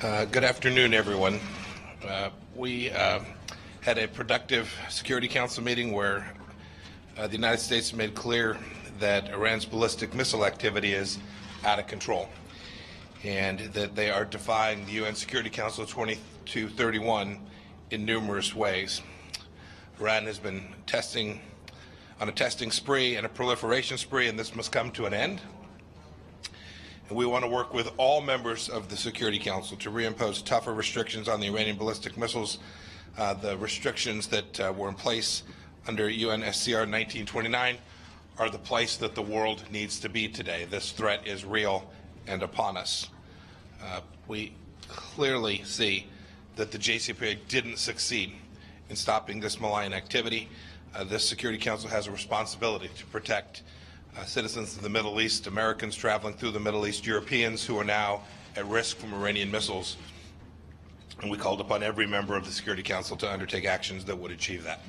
Good afternoon, everyone. We had a productive Security Council meeting where the United States made clear that Iran's ballistic missile activity is out of control and that they are defying the UN Security Council 2231 in numerous ways. Iran has been testing on a testing spree and a proliferation spree, and this must come to an end. And we want to work with all members of the Security Council to reimpose tougher restrictions on the Iranian ballistic missiles. The restrictions that were in place under UNSCR 1929 are the place that the world needs to be today. This threat is real and upon us. We clearly see that the JCPOA didn't succeed in stopping this malign activity. This Security Council has a responsibility to protect citizens of the Middle East, Americans traveling through the Middle East, Europeans who are now at risk from Iranian missiles. And we called upon every member of the Security Council to undertake actions that would achieve that.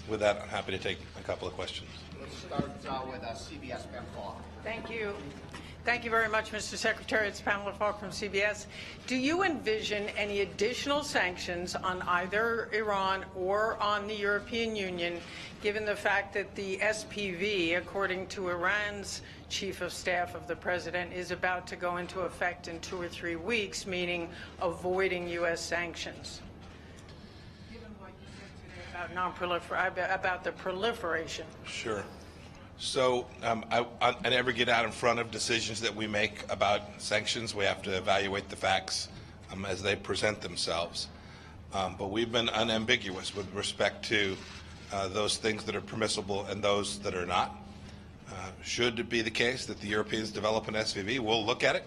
With that, I'm happy to take a couple of questions. Let's start with CBS Ben Falk. Thank you. Thank you very much, Mr. Secretary. It's Pamela Falk from CBS. Do you envision any additional sanctions on either Iran or on the European Union, given the fact that the SPV, according to Iran's chief of staff of the president, is about to go into effect in 2 or 3 weeks, meaning avoiding U.S. sanctions? Given what you said today about the proliferation. Sure. So I never get out in front of decisions that we make about sanctions. We have to evaluate the facts as they present themselves. But we've been unambiguous with respect to those things that are permissible and those that are not. Should it be the case that the Europeans develop an SPV, we'll look at it.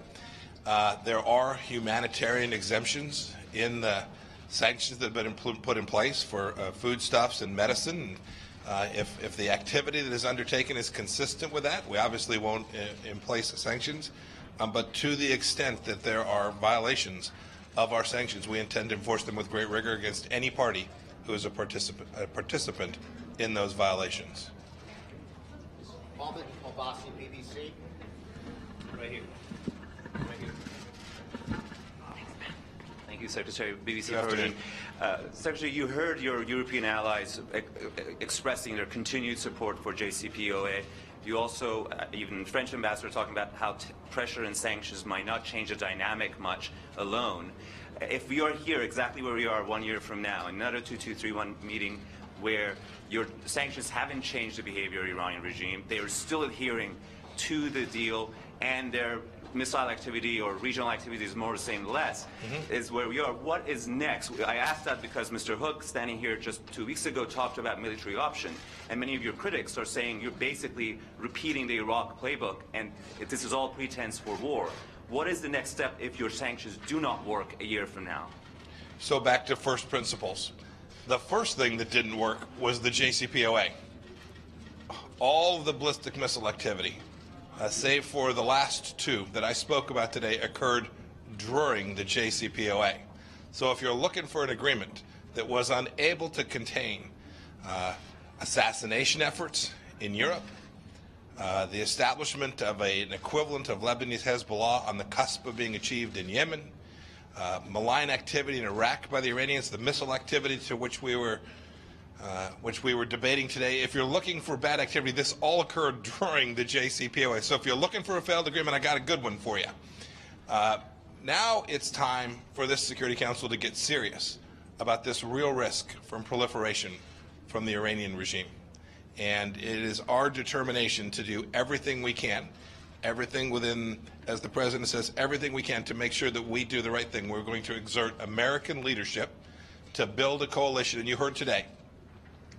There are humanitarian exemptions in the sanctions that have been put in place for foodstuffs and medicine. If the activity that is undertaken is consistent with that, we obviously won't in place sanctions. But to the extent that there are violations of our sanctions, we intend to enforce them with great rigor against any party who is a participant in those violations. Mohammed Abbasi, BBC. Right here. Thank you, Secretary. BBC Herman. Secretary, you heard your European allies expressing their continued support for JCPOA. You also, even French ambassador, talking about how pressure and sanctions might not change the dynamic much alone. If we are here exactly where we are 1 year from now, another 2231 meeting where your sanctions haven't changed the behavior of the Iranian regime, they are still adhering to the deal, and their missile activity or regional activity is more the same, less, is where we are. What is next? I asked that because Mr. Hook, standing here just 2 weeks ago, talked about military option, and many of your critics are saying you're basically repeating the Iraq playbook, and this is all pretense for war. What is the next step if your sanctions do not work a year from now? So back to first principles. The first thing that didn't work was the JCPOA. All of the ballistic missile activity, save for the last two that I spoke about today, occurred during the JCPOA. So if you're looking for an agreement that was unable to contain assassination efforts in Europe, the establishment of an equivalent of Lebanese Hezbollah on the cusp of being achieved in Yemen, malign activity in Iraq by the Iranians, the missile activity to which we were debating today. If you're looking for bad activity, this all occurred during the JCPOA. So if you're looking for a failed agreement, I got a good one for you. Now it's time for this Security Council to get serious about this real risk from proliferation from the Iranian regime. And it is our determination to do everything we can, everything within, as the President says, everything we can to make sure that we do the right thing. We're going to exert American leadership to build a coalition. And you heard today,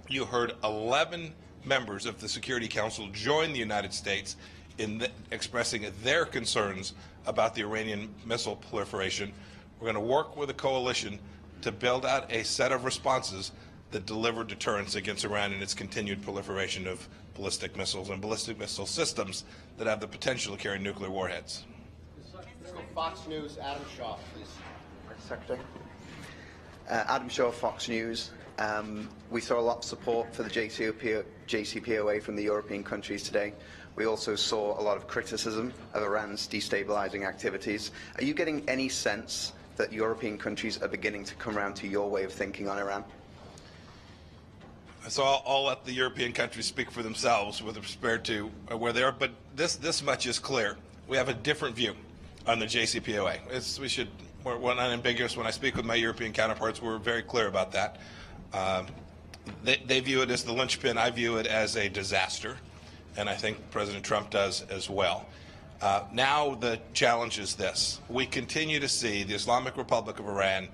you heard 11 members of the Security Council join the United States in expressing their concerns about the Iranian missile proliferation. We're going to work with a coalition to build out a set of responses that deliver deterrence against Iran and its continued proliferation of ballistic missiles and ballistic missile systems that have the potential to carry nuclear warheads. Fox News, Adam Shaw, please. Secretary. Adam Shaw, Fox News. We saw a lot of support for the JCPOA from the European countries today. We also saw a lot of criticism of Iran's destabilizing activities. Are you getting any sense that European countries are beginning to come around to your way of thinking on Iran? So I'll let the European countries speak for themselves with respect to where they are, but this much is clear. We have a different view on the JCPOA. We're unambiguous. When I speak with my European counterparts, we're very clear about that. They view it as the linchpin. I view it as a disaster, and I think President Trump does as well. Now the challenge is this. We continue to see the Islamic Republic of Iran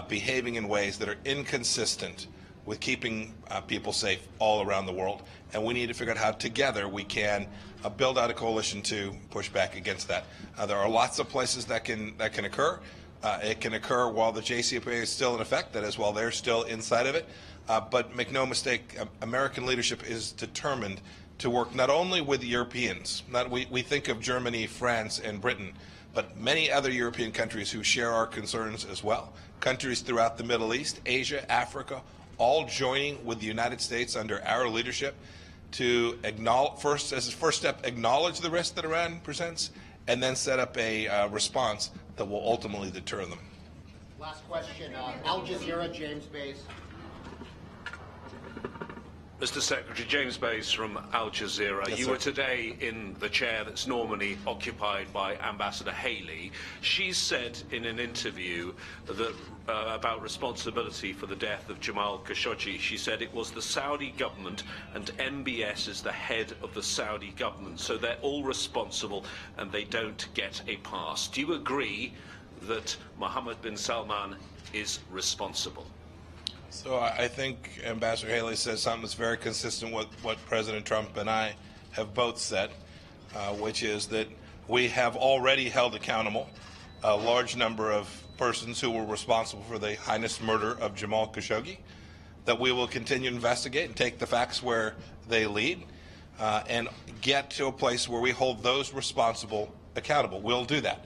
behaving in ways that are inconsistent with keeping people safe all around the world, and we need to figure out how together we can build out a coalition to push back against that. There are lots of places that can occur. It can occur while the JCPOA is still in effect, that is, while they're still inside of it. But make no mistake, American leadership is determined to work not only with the Europeans, we think of Germany, France, and Britain, but many other European countries who share our concerns as well. Countries throughout the Middle East, Asia, Africa, all joining with the United States under our leadership to acknowledge, as a first step, acknowledge the risk that Iran presents, and then set up a response that will ultimately deter them. Last question. Al Jazeera, James Bays. Mr. Secretary, James Bays from Al Jazeera. Yes, you sir. were today in the chair that's normally occupied by Ambassador Haley. She said in an interview that about responsibility for the death of Jamal Khashoggi, she said it was the Saudi government and MBS is the head of the Saudi government, so they're all responsible and they don't get a pass. Do you agree that Mohammed bin Salman is responsible? So I think Ambassador Haley says something that's very consistent with what President Trump and I have both said, which is that we have already held accountable a large number of persons who were responsible for the heinous murder of Jamal Khashoggi, that we will continue to investigate and take the facts where they lead, and get to a place where we hold those responsible accountable. We'll do that.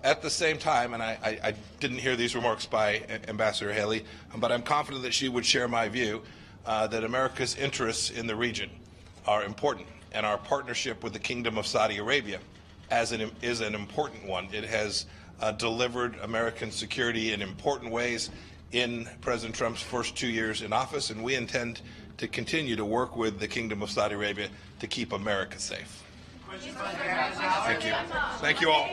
At the same time, and I didn't hear these remarks by Ambassador Haley, but I'm confident that she would share my view that America's interests in the region are important, and our partnership with the Kingdom of Saudi Arabia is an important one. It has delivered American security in important ways in President Trump's first 2 years in office, and we intend to continue to work with the Kingdom of Saudi Arabia to keep America safe. Thank you. Thank you all.